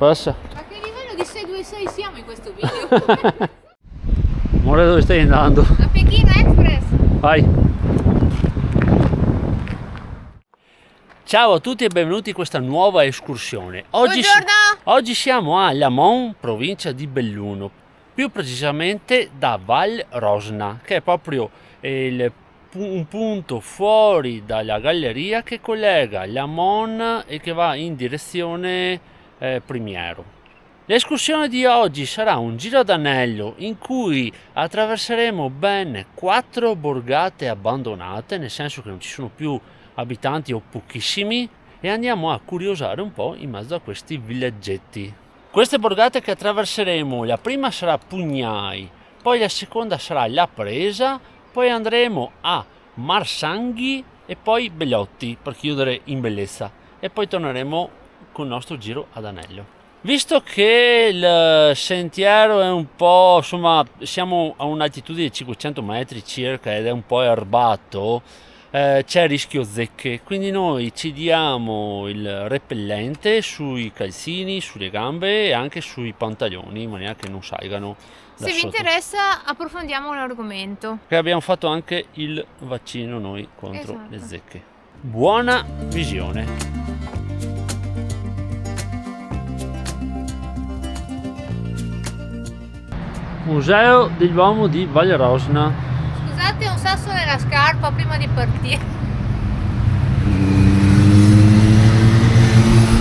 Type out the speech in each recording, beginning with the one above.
passa? A che livello di 626 siamo in questo video? Amore, dove stai andando? A Pechino Express! Vai! Ciao a tutti e benvenuti in questa nuova escursione. Oggi siamo a Lamon, provincia di Belluno, più precisamente da Val Rosna, che è proprio un punto fuori dalla galleria che collega Lamon e che va in direzione Primiero. L'escursione di oggi sarà un giro d'anello in cui attraverseremo ben 4 borgate abbandonate, nel senso che non ci sono più abitanti o pochissimi, e andiamo a curiosare un po' in mezzo a questi villaggetti. Queste borgate che attraverseremo, la prima sarà Pugnai, poi la seconda sarà La Presa, poi andremo a Marsanghi e poi Belotti per chiudere in bellezza, e poi torneremo con il nostro giro ad anello. Visto che il sentiero è un po', insomma, siamo a un'altitudine di 500 metri circa ed è un po' erbato, c'è rischio zecche, quindi noi ci diamo il repellente sui calzini, sulle gambe e anche sui pantaloni, in maniera che non salgano da Se vi sotto. interessa approfondiamo l'argomento. Che abbiamo fatto anche il vaccino noi contro Esatto. le zecche. Buona visione! Museo dell'uomo di Val Rosna. Scusate, un sasso nella scarpa prima di partire.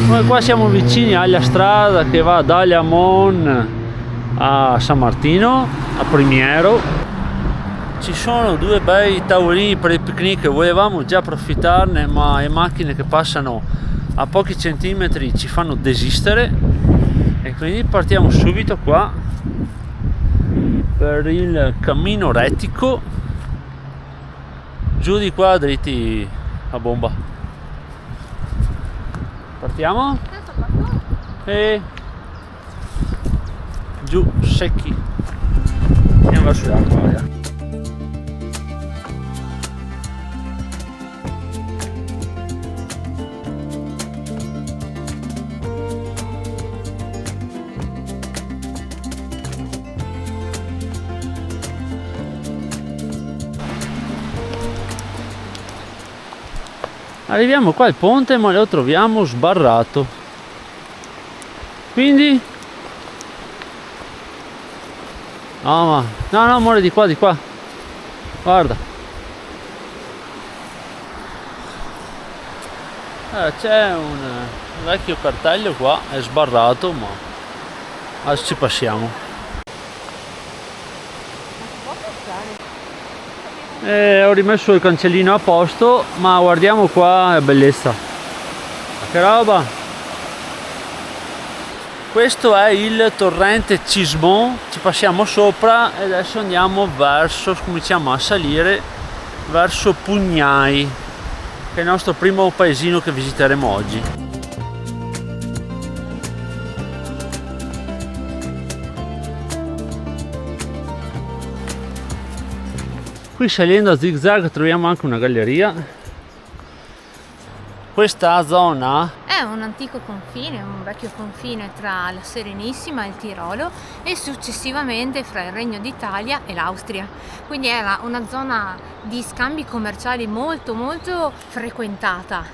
Noi qua siamo vicini alla strada che va da Lamon a San Martino, a Primiero. Ci sono 2 bei tavolini per il picnic, volevamo già approfittarne, ma le macchine che passano a pochi centimetri ci fanno desistere, e quindi partiamo subito qua per il cammino rettico, giù di qua dritti a bomba. Partiamo e giù secchi, andiamo verso l'acqua. Arriviamo qua al ponte, ma lo troviamo sbarrato, quindi no amore, di qua, guarda, c'è un vecchio cartello qua, è sbarrato, ma adesso ci passiamo. Ho rimesso il cancellino a posto, ma guardiamo qua, è bellezza, che roba. Questo è il torrente Cismon, ci passiamo sopra e adesso andiamo verso, cominciamo a salire verso Pugnai, che è il nostro primo paesino che visiteremo oggi. Qui salendo a zigzag troviamo anche una galleria. Questa zona È un antico confine, un vecchio confine tra la Serenissima e il Tirolo e successivamente fra il Regno d'Italia e l'Austria. Quindi era una zona di scambi commerciali molto frequentata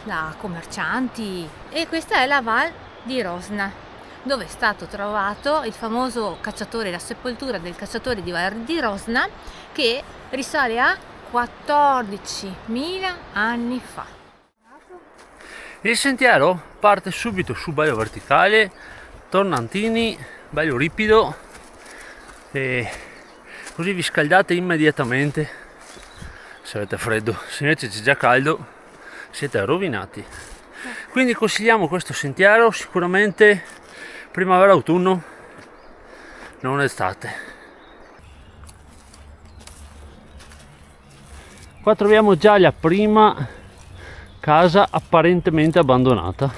da commercianti, e questa è la Val di Rosna, dove è stato trovato il famoso cacciatore, la sepoltura del cacciatore di Val di Rosna, che risale a 14.000 anni fa. il sentiero parte subito su bello verticale, tornantini, bello ripido, e così vi scaldate immediatamente se avete freddo. Se invece c'è già caldo siete rovinati. Quindi consigliamo questo sentiero sicuramente primavera-autunno, non estate. Qua troviamo già la prima casa apparentemente abbandonata.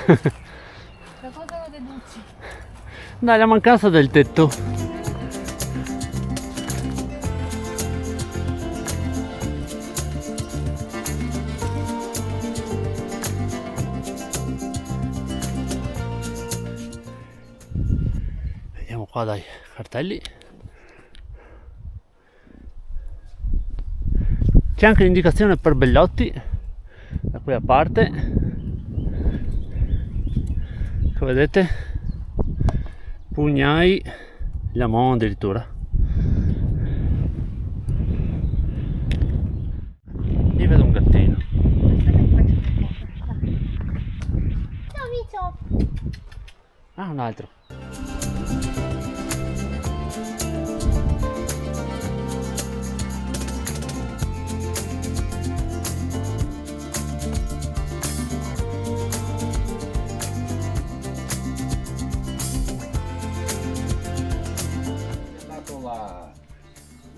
Da cosa lo deduci? Dalla mancanza del tetto. Partiamo qua dai cartelli. C'è anche l'indicazione per Bellotti da quella parte, che vedete, Pugnai, Lamont addirittura. Lì vedo un gattino. Ciao Micio! Ah, un altro.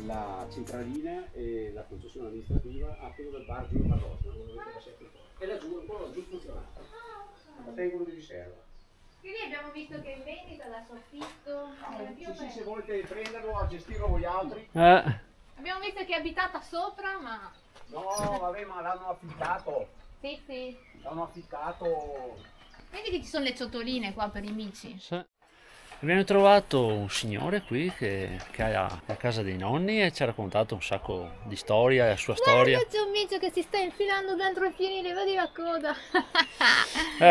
La centralina e la concessione amministrativa a quello del bar Giulio Barroso, e laggiù, quello laggiù funzionava, la tengono di riserva. Quindi abbiamo visto che è in vendita da soffitto. Sì, se volete prenderlo a gestirlo voi altri. Abbiamo visto che è abitata sopra, ma... No, vabbè, ma l'hanno affittato. Sì. L'hanno affittato. Vedi che ci sono le ciotoline qua per i mici. Sì. Abbiamo trovato un signore qui che ha la casa dei nonni e ci ha raccontato un sacco di storia, la sua storia. Guarda, c'è un micio che si sta infilando dentro il fienile, vedi la coda.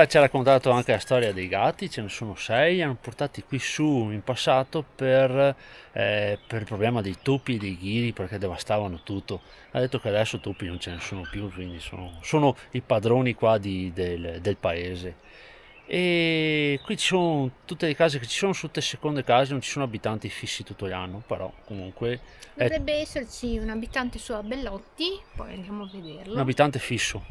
Ci ha raccontato anche la storia dei gatti, ce ne sono 6, li hanno portati qui su in passato per il problema dei topi e dei ghiri, perché devastavano tutto. Ha detto che adesso topi non ce ne sono più, quindi sono i padroni qua del paese. E qui ci sono tutte le case che ci sono, tutte seconde case, non ci sono abitanti fissi tutto l'anno, però comunque dovrebbe esserci un abitante su a Bellotti, poi andiamo a vederlo. Un abitante fisso.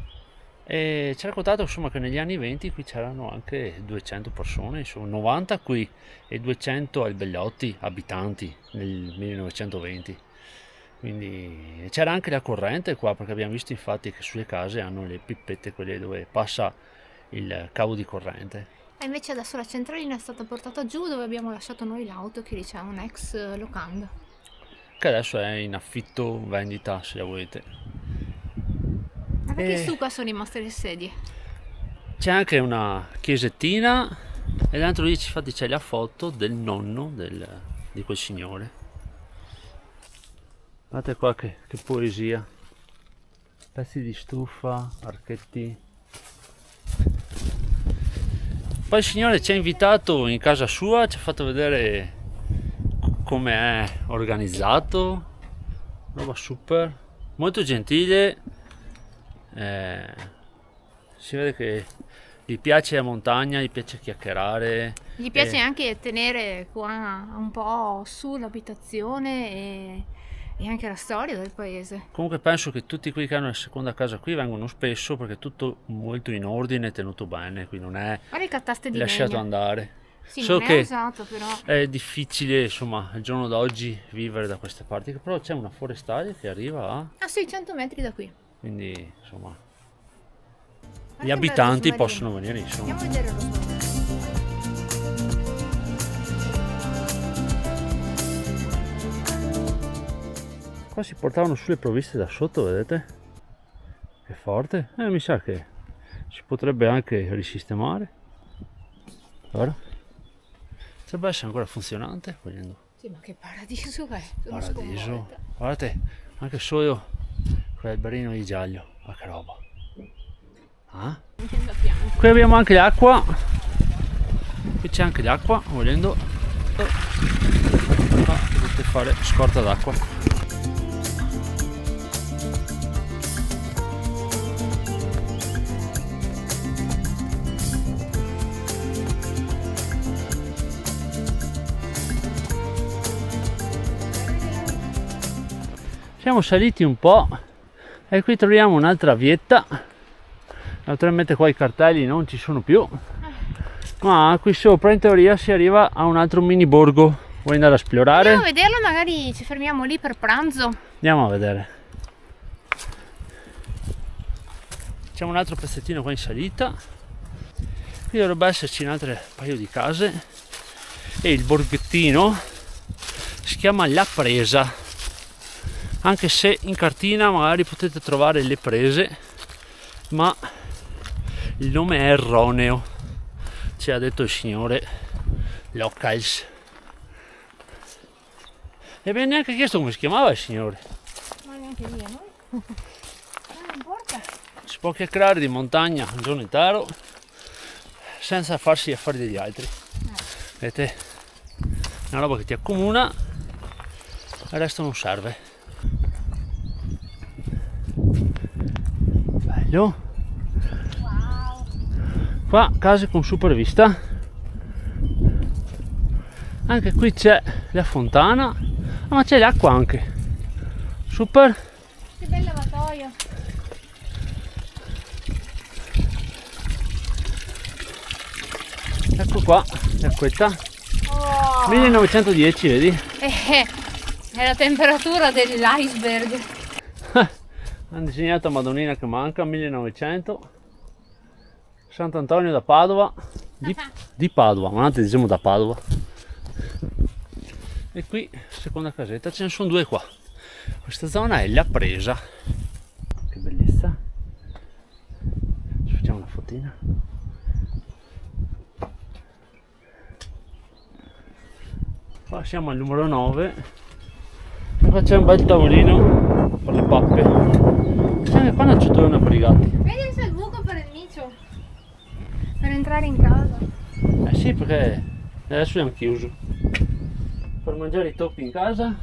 E ci ha raccontato insomma che negli anni 20 qui c'erano anche 200 persone, insomma 90 qui e 200 al Bellotti abitanti nel 1920. Quindi c'era anche la corrente qua, perché abbiamo visto infatti che sulle case hanno le pippette, quelle dove passa il cavo di corrente. E invece adesso la centralina è stata portata giù dove abbiamo lasciato noi l'auto, che lì c'è un ex locanda che adesso è in affitto, vendita se la volete. Ma perché su qua sono rimaste le sedie? C'è anche una chiesettina e dentro lì infatti c'è la foto del nonno di quel signore. Guardate qua che poesia, pezzi di stufa, archetti. Poi il signore ci ha invitato in casa sua, ci ha fatto vedere come è organizzato, roba super, molto gentile, si vede che gli piace la montagna, gli piace chiacchierare. Gli piace anche tenere qua un po' su l'abitazione e anche la storia del paese. Comunque penso che tutti quelli che hanno la seconda casa qui vengono spesso, perché è tutto molto in ordine, tenuto bene, qui non è lasciato andare. Sì, solo che è usato, però è difficile insomma al giorno d'oggi vivere da queste parti, però c'è una forestale che arriva a 600 metri da qui, quindi insomma gli abitanti possono venire insomma. Andiamo a vedere lo smarino. Qua si portavano sulle provviste da sotto, vedete? Che forte. Mi sa che si potrebbe anche risistemare. Guarda. Potrebbe essere ancora funzionante. Vogliamo. Sì, ma che paradiso è! Paradiso. Guardate, anche solo quell'alberino di giaglio. Ma che roba. Ah? Qui abbiamo anche l'acqua. Qui c'è anche l'acqua, volendo. Potete fare scorta d'acqua. Siamo saliti un po' e qui troviamo un'altra vietta. Naturalmente qua i cartelli non ci sono più, ma qui sopra in teoria si arriva a un altro mini borgo. Vuoi andare a esplorare? Andiamo a vederlo, magari ci fermiamo lì per pranzo. Andiamo a vedere. C'è un altro pezzettino qua in salita. Qui dovrebbe esserci un altro paio di case e il borghettino si chiama La Presa, anche se in cartina magari potete trovare Le Prese, ma il nome è erroneo, ci ha detto il signore Locals. E abbiamo neanche chiesto come si chiamava il signore. Ma neanche io, no? Non importa. Si può chiacchierare di montagna un giorno intero senza farsi gli affari degli altri. Vedete? È una roba che ti accomuna e il resto non serve. Bello. Wow. Qua case con super vista. Anche qui c'è la fontana, ma c'è l'acqua anche. Super. Che bel lavatoio. Ecco qua, l'acquetta. Oh. 1910, vedi? È la temperatura dell'iceberg. Hanno disegnato Madonnina che manca, 1900. Sant'Antonio da Padova. Di Padova, ma anzi diciamo da Padova. E qui, seconda casetta, ce ne sono due qua. Questa zona è la presa. Che bellezza. Ci facciamo una fotina. Qua siamo al numero 9. E qua c'è un bel tavolino per le pappe. C'è anche qua una ciotolona per i gatti. Vedi se il buco per il micio. Per entrare in casa. Eh sì, perché adesso abbiamo chiuso. Per mangiare i toppi in casa.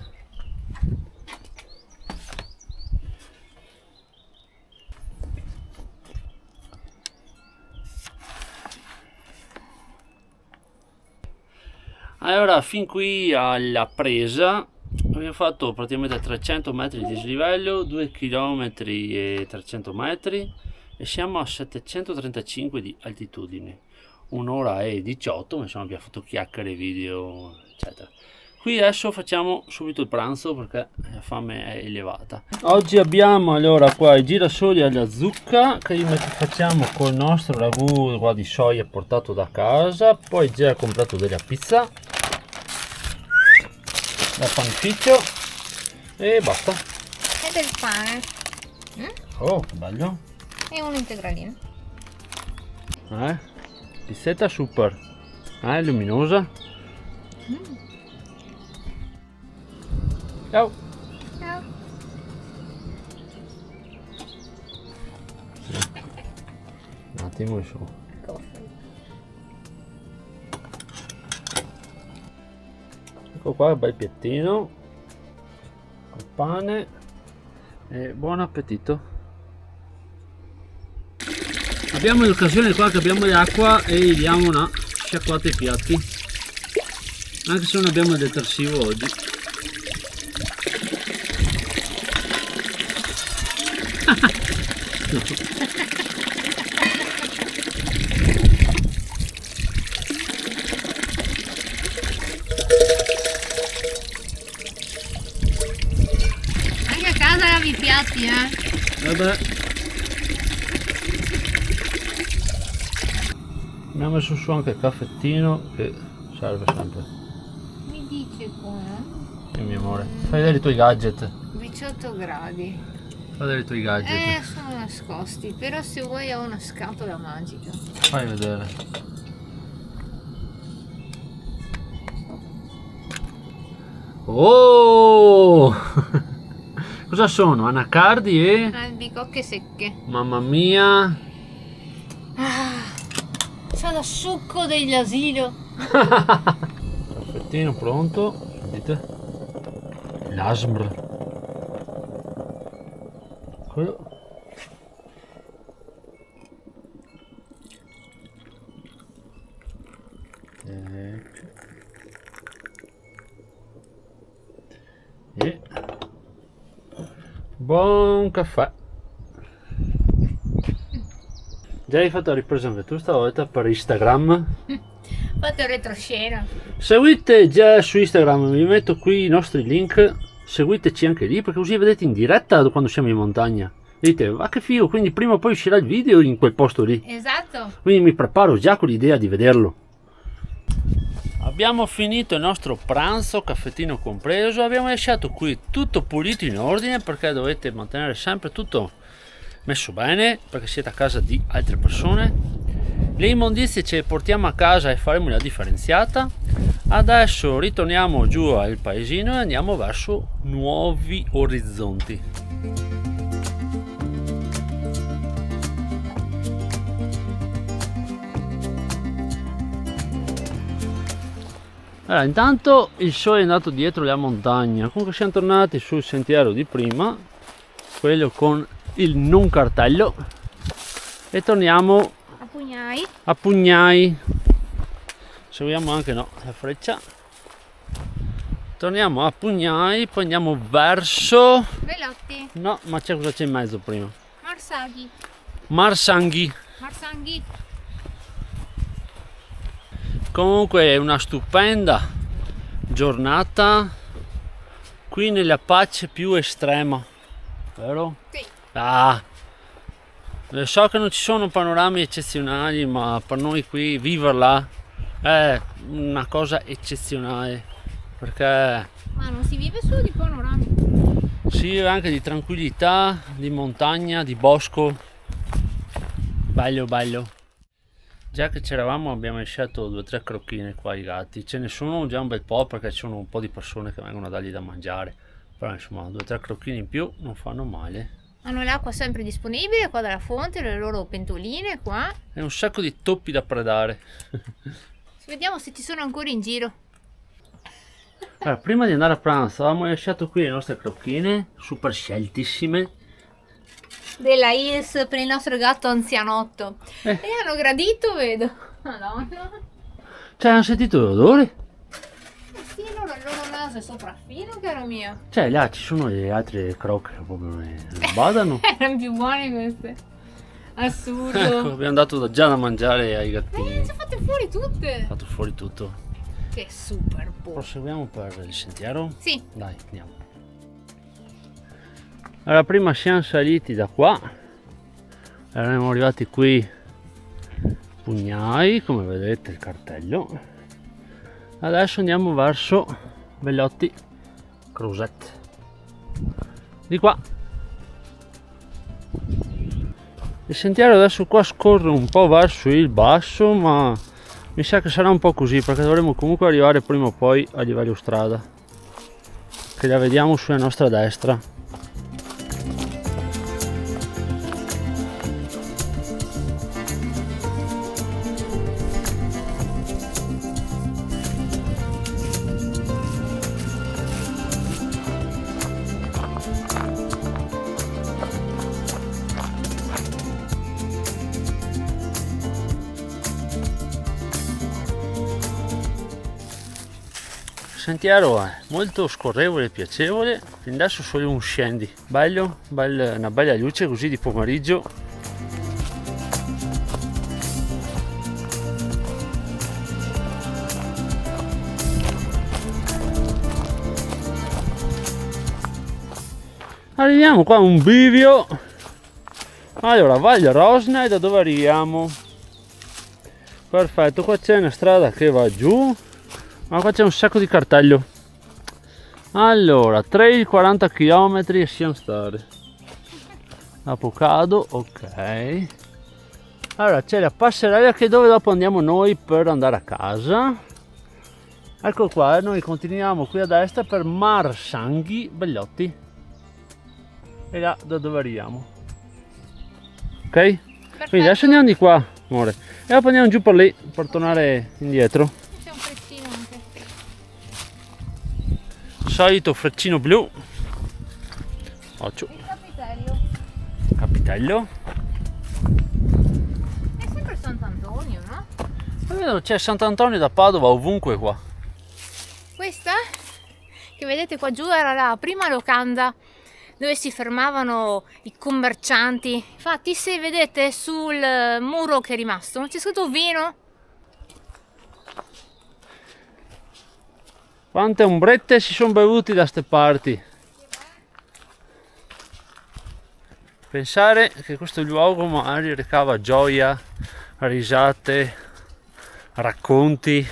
Allora, fin qui alla presa abbiamo fatto praticamente 300 metri di dislivello, 2 km e 300 metri e siamo a 735 di altitudine. 1 ora e 18, insomma abbiamo fatto chiacchiere, video, eccetera. Qui adesso facciamo subito il pranzo perché la fame è elevata. Oggi abbiamo allora qua i girasoli alla zucca che facciamo col nostro ragù qua di soia portato da casa. Poi già ho comprato della pizza da panificio e basta. E del pane. Oh, che bello. E un integralino. Pizzetta super. Luminosa. Ciao. Ciao. Un attimo su. Ecco qua il bel piattino col pane e buon appetito. Abbiamo l'occasione qua che abbiamo l'acqua e gli diamo una sciacquata ai piatti, anche se non abbiamo il detersivo oggi. Anche a casa lavi i piatti, Vabbè. Abbiamo messo su anche il caffettino che serve sempre. Mi dice qua? Sì, mio amore. Fai vedere i tuoi gadget. 18 gradi. Fai vedere i tuoi gadget. Sono nascosti, però se vuoi ho una scatola magica. Fai vedere. Oh! Cosa sono? Anacardi e... Albicocche secche. Mamma mia! Sono succo dell'asilo. Caffettino pronto. Sentite? L'asmr. Quello. E buon caffè. Già hai fatto la ripresa anche tu stavolta per Instagram? Fate retroscena. Seguite già su Instagram, vi metto qui i nostri link, seguiteci anche lì perché così vedete in diretta quando siamo in montagna. Dite, ma che figo, quindi prima o poi uscirà il video in quel posto lì. Esatto. Quindi mi preparo già con l'idea di vederlo. Abbiamo finito il nostro pranzo, caffettino compreso, abbiamo lasciato qui tutto pulito in ordine perché dovete mantenere sempre tutto messo bene perché siete a casa di altre persone. Le immondizie ce le portiamo a casa e faremo la differenziata. Adesso ritorniamo giù al paesino e andiamo verso nuovi orizzonti. Allora, intanto il sole è andato dietro la montagna, comunque siamo tornati sul sentiero di prima, quello con il non cartello, e torniamo a Pugnai. Seguiamo anche la freccia. Torniamo a Pugnai, poi andiamo verso Velotti. No, ma c'è cosa c'è in mezzo prima? Marsanghi. Comunque è una stupenda giornata qui nella pace più estrema, vero? Sì. So che non ci sono panorami eccezionali, ma per noi qui viverla è una cosa eccezionale, perché Ma non si vive solo di panorami. si vive anche di tranquillità, di montagna, di bosco. Bello. Già che c'eravamo abbiamo lasciato 2 o 3 crocchine qua ai gatti, ce ne sono già un bel po' perché ci sono un po' di persone che vengono a dargli da mangiare, però insomma 2 o 3 crocchine in più non fanno male. Hanno l'acqua sempre disponibile qua dalla fonte, le loro pentoline qua. E un sacco di toppi da predare. Vediamo se ci sono ancora in giro. Allora, prima di andare a pranzo avevamo lasciato qui le nostre crocchine super sceltissime Della Hills per il nostro gatto anzianotto. E hanno gradito, vedo. Madonna. Cioè, hanno sentito l'odore? Sì, il loro naso è sopraffino, caro mio. Cioè, là ci sono le altre crocche che proprio ne badano. Erano più buone queste. Assurdo. Ecco, abbiamo dato già da mangiare ai gattini. Si sono fatte fuori tutte. Fatto fuori tutto. Che super buono. Proseguiamo per il sentiero? Sì. Dai, andiamo. Allora, prima siamo saliti da qua. Eravamo arrivati qui Pugnai, come vedete il cartello. Adesso andiamo verso Velotti Creuset. Di qua. Il sentiero adesso qua scorre un po' verso il basso, ma mi sa che sarà un po' così perché dovremo comunque arrivare prima o poi a livello strada, che la vediamo sulla nostra destra. Il sentiero è molto scorrevole e piacevole, fin adesso solo un scendi, bello, una bella luce così di pomeriggio. Arriviamo qua a un bivio. Allora, Val Rosna, e da dove arriviamo? Perfetto, qua c'è una strada che va giù. Ma qua c'è un sacco di cartello. Allora, trail 40 km e siamo stati Apocado, ok. Allora c'è la passerella che è dove dopo andiamo noi per andare a casa. Ecco qua, noi continuiamo qui a destra per Marsanghi Bellotti. E là da dove arriviamo. Ok? Perfetto. Quindi adesso andiamo di qua, amore. E dopo andiamo giù per lì per tornare indietro. Solito freccino blu. Occhio. Il capitello. Capitello. È sempre Sant'Antonio, no? Vedo c'è Sant'Antonio da Padova ovunque qua. Questa che vedete qua giù era la prima locanda dove si fermavano i commercianti. Infatti, se vedete sul muro che è rimasto, non c'è scritto vino. Quante ombrette si sono bevuti da ste parti. Pensare che questo luogo magari recava gioia, risate, racconti,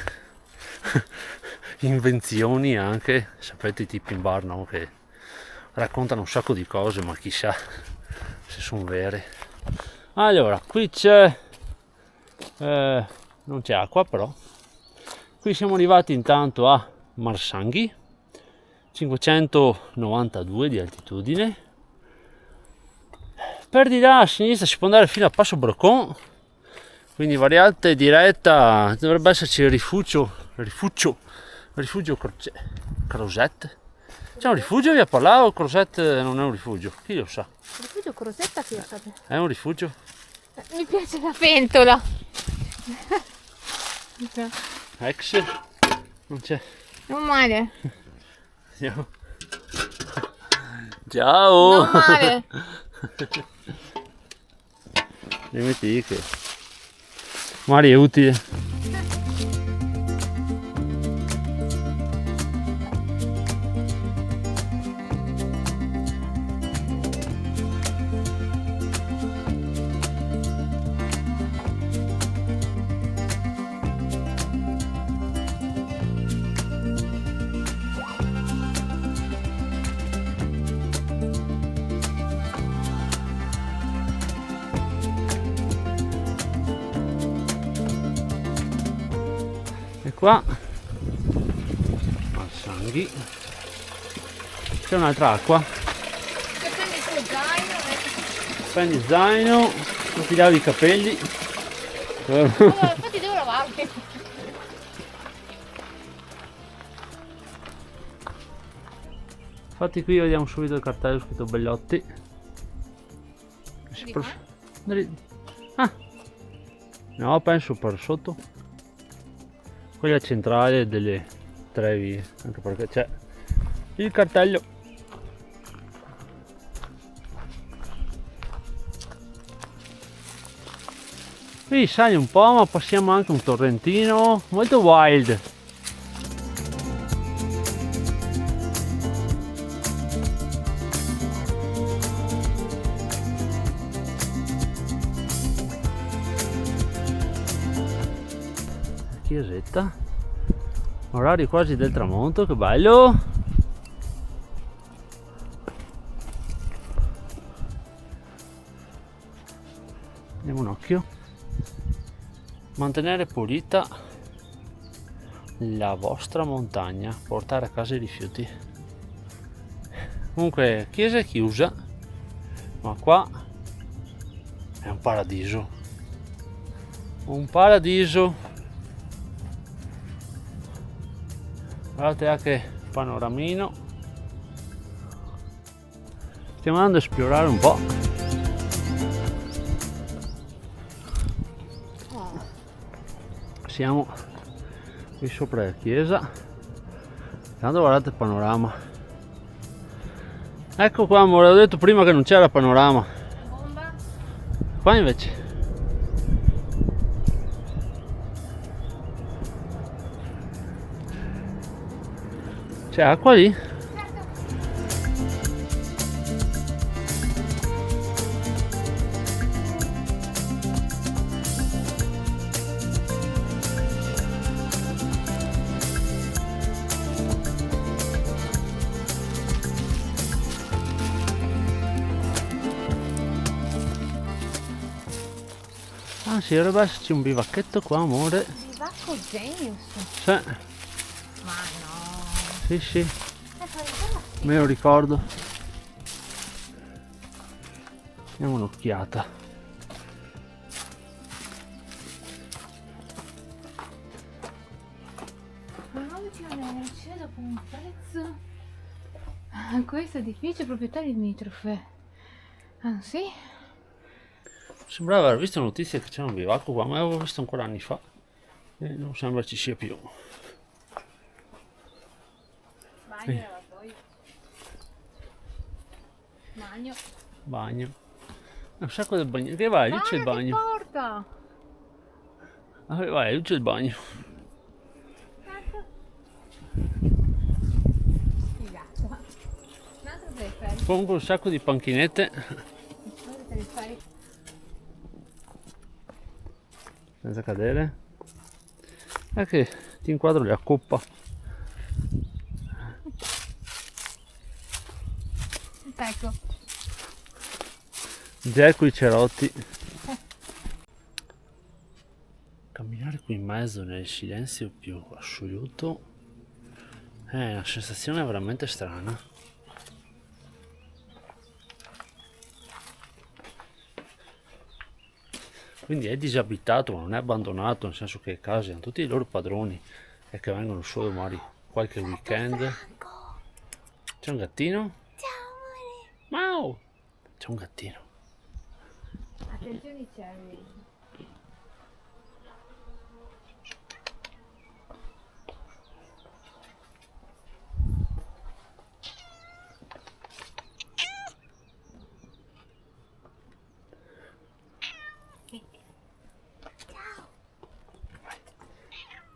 invenzioni anche. Sapete i tipi in bar, no? Che raccontano un sacco di cose, ma chissà se sono vere. Allora, qui c'è non c'è acqua, però Qui siamo arrivati intanto a Marsanghi, 592 di altitudine. Per di là a sinistra si può andare fino a Passo Brocon, quindi variante diretta, dovrebbe esserci il rifugio Crozet. C'è un rifugio via Palau o Crozet non è un rifugio? Chi lo sa? Rifugio Crosetta che fate? È un rifugio? Mi piace la pentola. Ex? Non c'è. Non male. Andiamo. Ciao! Non male. Metti che magari è utile. E qua Marsanghi c'è un'altra acqua. Prendi il tuo zaino. Prendi il zaino, non ti lavi i capelli. Allora, infatti devo lavarli. Infatti qui vediamo subito il cartello scritto Bellotti. Di qua? Ah! No, penso per sotto. Quella centrale delle 3 vie, anche perché c'è il cartello. Qui sali un po', ma passiamo anche un torrentino molto wild. Chiesetta, orari quasi del tramonto, che bello. Diamo un occhio. Mantenere pulita la vostra montagna, portare a casa i rifiuti. Comunque chiesa è chiusa, ma qua è un paradiso, un paradiso. Guardate anche panoramino. Stiamo andando a esplorare un po'. Siamo qui sopra la chiesa. Tanto guardate il panorama. Ecco qua, amore, ho detto prima che non c'era panorama. Bomba. Qua invece c'è acqua lì? Ah sì, dovrebbe esserci un bivacchetto qua, amore. Bivacco Genius. Sì, Ma no. sì, sì, me lo ricordo. Diamo un'occhiata. Proviamoci a energia dopo un prezzo. Questo edificio proprietario limitrofe. Ah sì? Sembrava aver visto notizie che c'era un bivacco qua, ma l'avevo visto ancora anni fa e non sembra ci sia più. Bagno e lavatoio. Bagno. Bagno. Un sacco di bagno. Che vai, lì c'è il bagno. Porta! Ah, vai, lì c'è il bagno. Figato. Un altro teleferico. Comunque un sacco di panchinette. Un altro teleferico. Senza cadere. E che ti inquadro la coppa. Ecco. Gecko i cerotti. Camminare qui qui in mezzo nel silenzio più assoluto è una sensazione veramente strana. Quindi è disabitato, ma non è abbandonato, nel senso che le case hanno tutti i loro padroni e che vengono solo magari qualche weekend. C'è un gattino? Ciao amore! Mau! C'è un gattino. Attenzione Cherry. Ciao!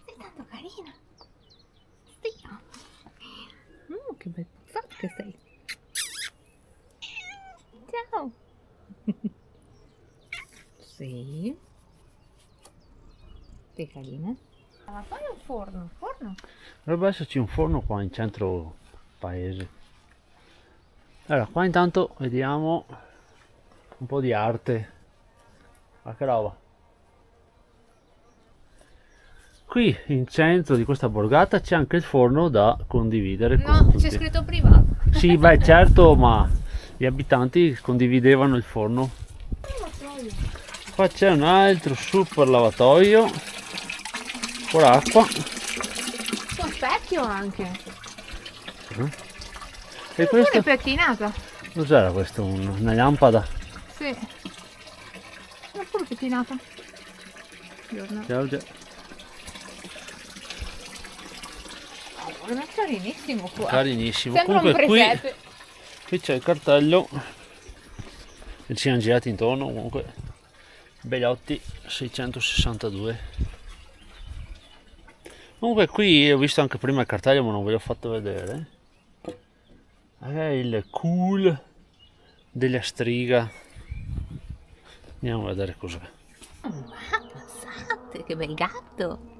Sei tanto carina! Sì! Che bel puzzato che sei! Ciao! Sì. Sei carina. Ma poi è un forno, forno. Dovrebbe esserci un forno qua in centro paese. Allora, qua intanto vediamo un po' di arte. Ma che roba. Qui in centro di questa borgata c'è anche il forno da condividere con No, tutti. c'è scritto privato. Sì, beh, certo, ma gli abitanti condividevano il forno. Qua c'è un altro super lavatoio con acqua. C'è un specchio anche. E Pure questo pettinata. cos'era questo? Una lampada? Sì. È pure pettinata. Buongiorno. Ciao, ciao. È carinissimo qua. Carinissimo. Sembra un Comunque presepe. qui c'è il cartello e ci siamo girati intorno. Comunque Bellotti 662. Comunque qui ho visto anche prima il cartello, ma non ve l'ho fatto vedere. È il cool della Striga. Andiamo a vedere cos'è. Passate, che bel gatto.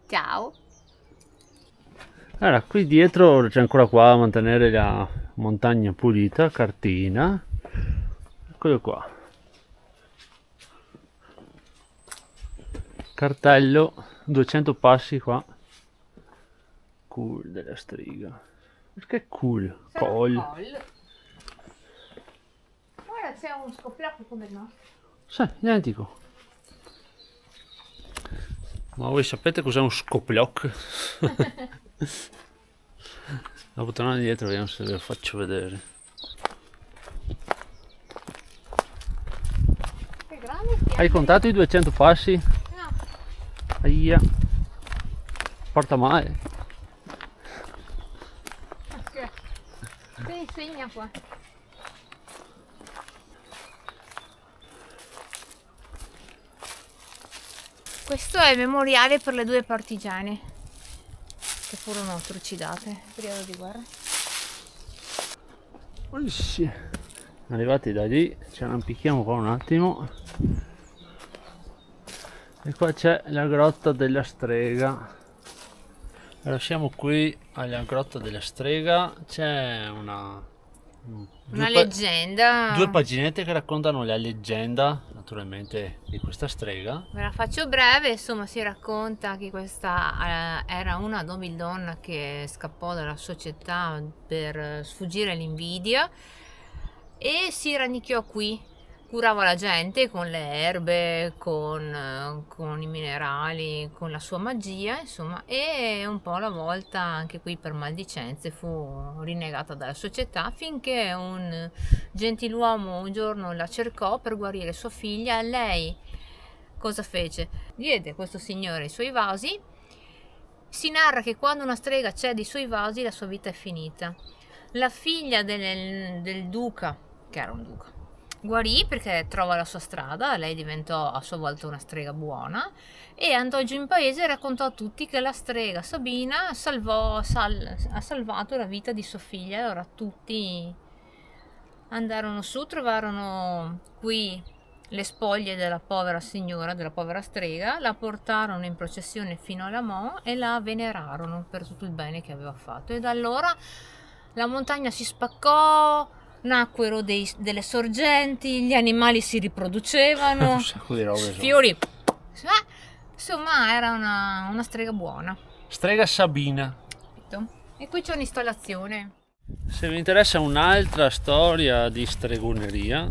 Ciao. Allora, qui dietro c'è ancora qua a mantenere la montagna pulita, cartina. Eccolo qua. Cartello, 200 passi qua. Cool della Striga. Perché cool? Col. Guarda, c'è un scoppiato come il nostro. Sì, identico. Ma voi sapete cos'è un scoplock? Dopo tornare indietro vediamo se ve lo faccio vedere. Che grande sia. Hai contato i 200 passi? No. Aia. Porta male. Ok. Ti insegna qua. Questo è il memoriale per le 2 partigiane che furono trucidate nel periodo di guerra. Sì. Arrivati da lì, ci arrampichiamo qua un attimo. E qua c'è la grotta della Strega. Allora siamo qui alla grotta della Strega. C'è una Leggenda. 2 paginette che raccontano la leggenda, naturalmente, di questa strega. Ve la faccio breve, insomma si racconta che questa era una nobildonna che scappò dalla società per sfuggire all'invidia e si rannicchiò qui. Curava la gente con le erbe, con i minerali, con la sua magia, insomma, e un po' alla volta anche qui per maldicenze fu rinnegata dalla società finché un gentiluomo un giorno la cercò per guarire sua figlia. Lei cosa fece? Diede a questo signore i suoi vasi. Si narra che quando una strega cede i suoi vasi la sua vita è finita. La figlia del duca, che era un duca, guarì perché trova la sua strada, lei diventò a sua volta una strega buona e andò giù in paese e raccontò a tutti che la strega Sabina ha salvato la vita di sua figlia. Allora tutti andarono su, trovarono qui le spoglie della povera signora, della povera strega, la portarono in processione fino alla Mo e la venerarono per tutto il bene che aveva fatto. E da allora la montagna si spaccò, nacquero delle sorgenti, gli animali si riproducevano, Un sacco di robe. fiori. Insomma, era una strega buona. Strega Sabina. E qui c'è un'installazione. Se vi interessa un'altra storia di stregoneria,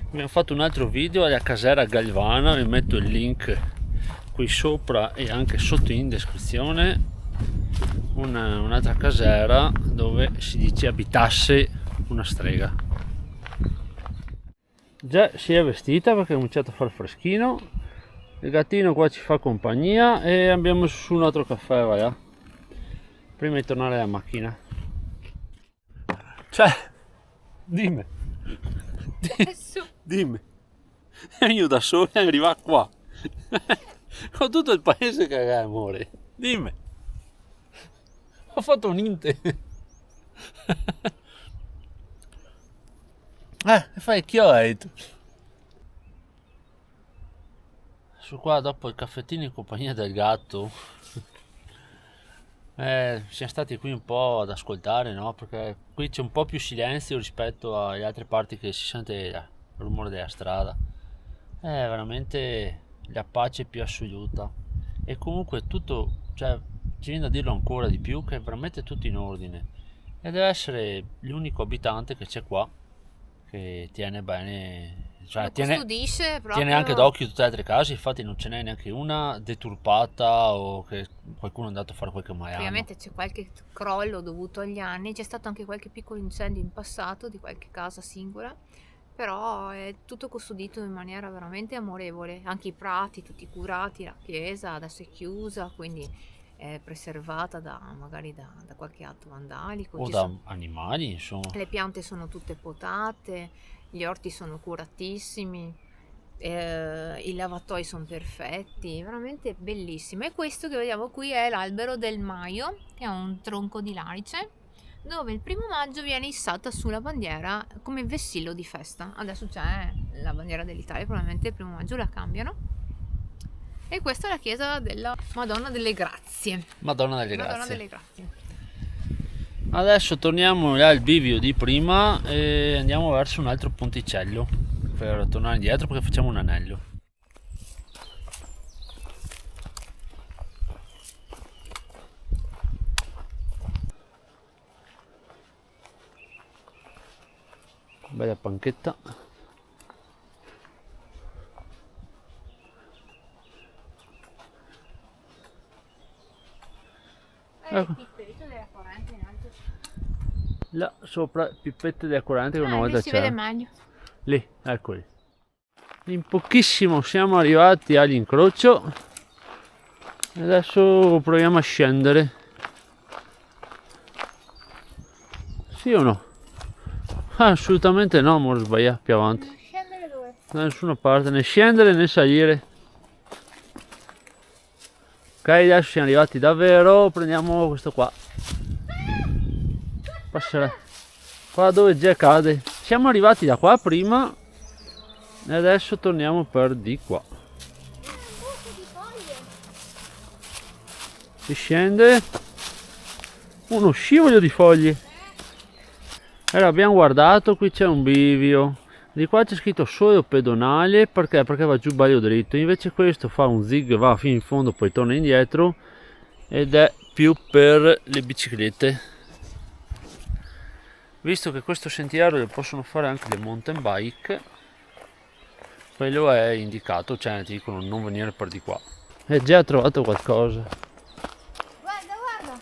abbiamo fatto un altro video alla casera Galvana, vi metto il link qui sopra e anche sotto in descrizione. Un'altra casera dove si dice abitasse una strega. Già si è vestita perché è cominciato a far freschino, il gattino qua ci fa compagnia e abbiamo messo su un altro caffè, vai là, prima di tornare alla macchina. Cioè, dimmi, dimmi, io da solo arriva qua, con tutto il paese che è, amore, dimmi, ho fatto niente. Fai che ho detto. Su qua dopo il caffettino in compagnia del gatto. Siamo stati qui un po' ad ascoltare, no? Perché qui c'è un po' più silenzio rispetto alle altre parti che si sente il rumore della strada. È veramente la pace più assoluta. E comunque tutto, cioè, ci viene da dirlo ancora di più, che è veramente tutto in ordine. E deve essere l'unico abitante che c'è qua che tiene bene, cioè tiene anche d'occhio tutte le altre case, infatti non ce n'è neanche una deturpata o che qualcuno è andato a fare qualche maiale. Ovviamente c'è qualche crollo dovuto agli anni, c'è stato anche qualche piccolo incendio in passato di qualche casa singola, però è tutto custodito in maniera veramente amorevole, anche i prati tutti curati, la chiesa adesso è chiusa, quindi è preservata magari da qualche atto vandalico o da animali, insomma. Le piante sono tutte potate, gli orti sono curatissimi, i lavatoi sono perfetti, veramente bellissimo. E questo che vediamo qui è l'albero del Maio, che è un tronco di larice, dove il 1° maggio viene issata sulla bandiera come vessillo di festa. Adesso c'è la bandiera dell'Italia, probabilmente il 1° maggio la cambiano. E questa è la chiesa della Madonna delle Grazie. Madonna delle Grazie. Adesso torniamo al bivio di prima e andiamo verso un altro ponticello per tornare indietro perché facciamo un anello. Bella panchetta. Ecco. Pippetto della corrente in alto. Là sopra pippette della corrente che una volta si vede meglio. Lì, eccoli. In pochissimo siamo arrivati all'incrocio. Adesso proviamo a scendere. Sì o no? Assolutamente no, amore, sbagliato, più avanti. Scendere dove? Da nessuna parte, né scendere né salire. Ok, adesso siamo arrivati davvero, prendiamo questo qua. Passerà qua dove già cade. Siamo arrivati da qua prima e adesso torniamo per di qua. Si scende uno scivolo di foglie. Allora abbiamo guardato, qui c'è un bivio. Di qua c'è scritto solo pedonale perché va giù bello dritto, invece questo fa un zig, va fino in fondo poi torna indietro ed è più per le biciclette, visto che questo sentiero lo possono fare anche le mountain bike. Quello è indicato, cioè ti dicono non venire per di qua. E già trovato qualcosa. Guarda, guarda.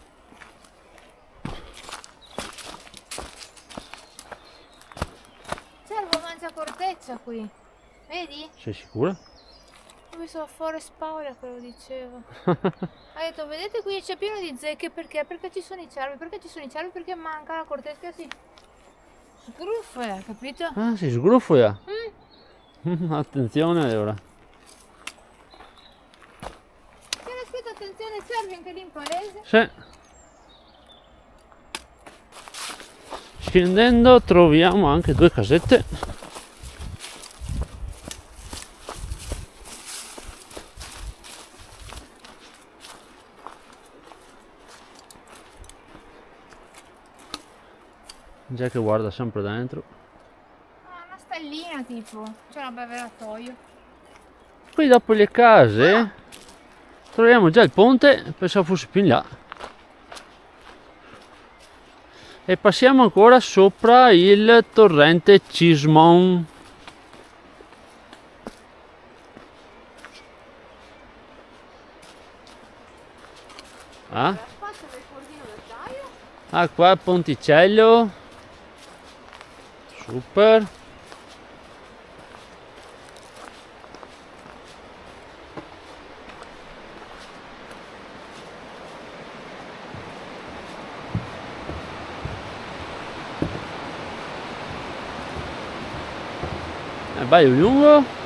Cervo mangia corteccia qui, vedi? Sei sicura? Ho visto a Forest Paola che lo diceva. Ha detto, vedete qui c'è pieno di zecche, perché? Perché ci sono i cervi, perché ci sono i cervi, perché manca la corteccia, si sgruffola, capito? Ah, si sgruffola? Attenzione allora. C'era scritto attenzione cervi anche lì in palese. Sì. Scendendo troviamo anche due casette. Già che guarda sempre dentro. macchina tipo, c'è un abbeveratoio. Qui dopo le case troviamo già il ponte, pensavo fosse più in là. E passiamo ancora sopra il torrente Cismon. Ah? Ah, qua il ponticello. Super. È bello lungo.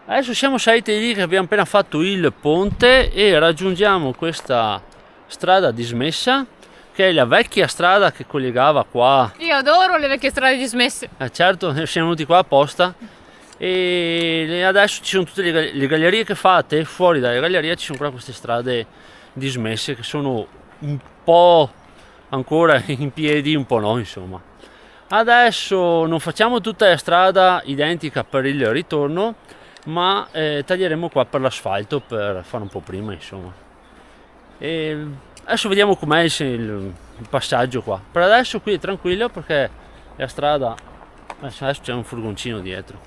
Adesso siamo saliti lì che abbiamo appena fatto il ponte e raggiungiamo questa strada dismessa, che è la vecchia strada che collegava qua. Io adoro le vecchie strade dismesse. Certo, siamo venuti qua apposta e adesso ci sono tutte le gallerie che fate, fuori dalle gallerie ci sono qua queste strade dismesse che sono un po' ancora in piedi, un po' no, insomma. Adesso non facciamo tutta la strada identica per il ritorno, ma taglieremo qua per l'asfalto per fare un po' prima, insomma. E adesso vediamo com'è il passaggio qua. Per adesso qui è tranquillo perché la strada, adesso c'è un furgoncino dietro,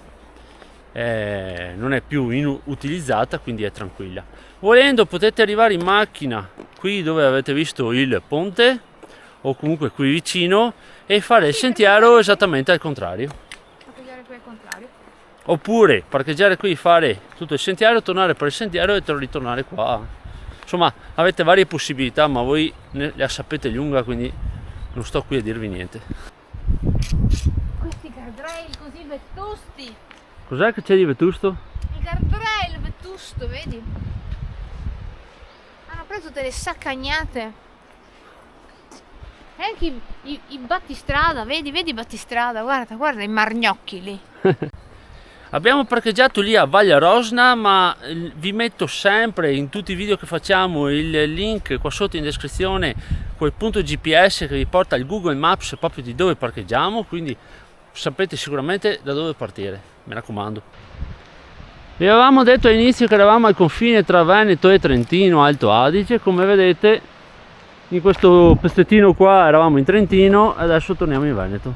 non è più inutilizzata, quindi è tranquilla. Volendo potete arrivare in macchina qui dove avete visto il ponte o comunque qui vicino e fare il sentiero esattamente al contrario. Parcheggiare qui al contrario. Oppure parcheggiare qui, fare tutto il sentiero, tornare per il sentiero e ritornare qua. Insomma, avete varie possibilità, ma voi la sapete lunga, quindi non sto qui a dirvi niente. Questi guardrail così vetusti. Cos'è che c'è di vetusto? Il guardrail vetusto, vedi? Hanno preso delle saccagnate. E anche i battistrada, vedi i battistrada, guarda i margnocchi lì. Abbiamo parcheggiato lì a Valle Rosna, ma vi metto sempre in tutti i video che facciamo il link qua sotto in descrizione, quel punto GPS che vi porta al Google Maps proprio di dove parcheggiamo, quindi sapete sicuramente da dove partire, mi raccomando. Vi avevamo detto all'inizio che eravamo al confine tra Veneto e Trentino Alto Adige, come vedete in questo pezzettino qua eravamo in Trentino e adesso torniamo in Veneto.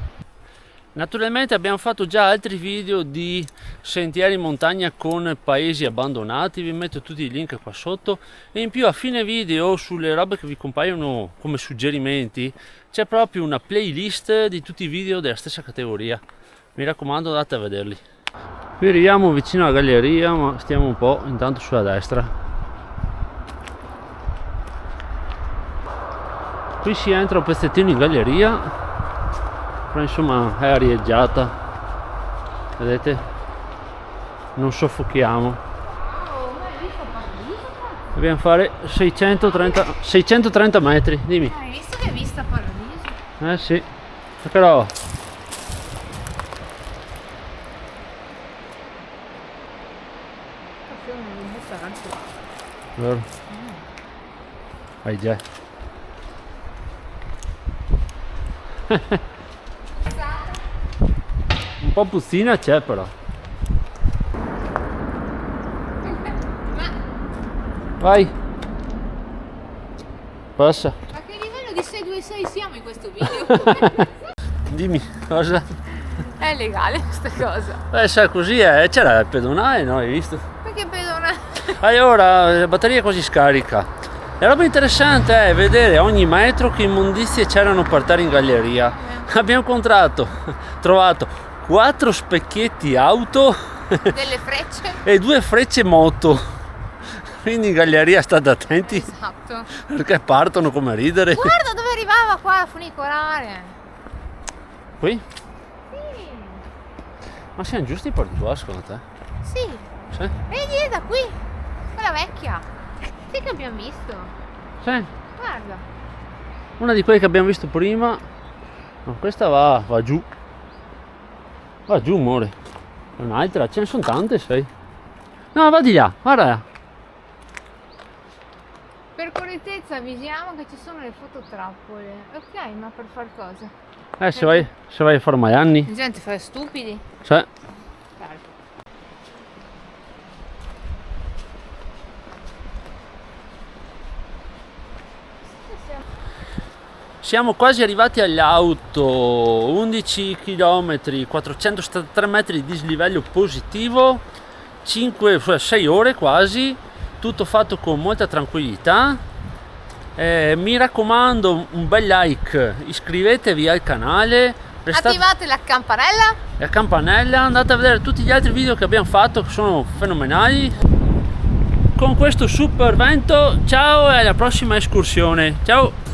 Naturalmente abbiamo fatto già altri video di sentieri in montagna con paesi abbandonati, vi metto tutti i link qua sotto e in più a fine video sulle robe che vi compaiono come suggerimenti c'è proprio una playlist di tutti i video della stessa categoria, mi raccomando andate a vederli. Qui arriviamo vicino alla galleria, ma stiamo un po' intanto sulla destra. Qui si entra un pezzettino in galleria, però insomma è arieggiata, vedete, non soffochiamo. Dobbiamo fare 630 metri, dimmi. Hai visto che vista paradiso? Sì, però vero. Vai già. Un po' puzzina c'è però. Vai. Passa. A che livello di 626 siamo in questo video? Dimmi cosa. È legale questa cosa. Sai così è, c'era il pedonale, no? Hai visto? Perché pedonale? Allora, la batteria così scarica. La roba interessante è vedere ogni metro che immondizie c'erano per terra in galleria. Abbiamo trovato 4 specchietti auto, delle frecce e 2 frecce moto. Quindi in galleria state attenti. Esatto. Perché partono come a ridere. Guarda dove arrivava qua a funicolare. Qui? Sì. Ma siamo giusti per di qua secondo te? Sì. Sì? Vedi, è da qui. Quella vecchia. Sì che abbiamo visto. Sì. Guarda. Una di quelle che abbiamo visto prima. No, questa va giù. Va giù, amore. Un'altra, ce ne sono tante, sai. No, va di là, guarda. Per correttezza avvisiamo che ci sono le fototrappole. Ok, ma per far cosa? Se vai a fare anni. La gente fa stupidi. Sì. Siamo quasi arrivati all'auto, 11 km, 473 metri di dislivello positivo, 6 ore quasi, tutto fatto con molta tranquillità. Mi raccomando, un bel like, iscrivetevi al canale, attivate la campanella, andate a vedere tutti gli altri video che abbiamo fatto che sono fenomenali. Con questo super vento, ciao e alla prossima escursione, ciao!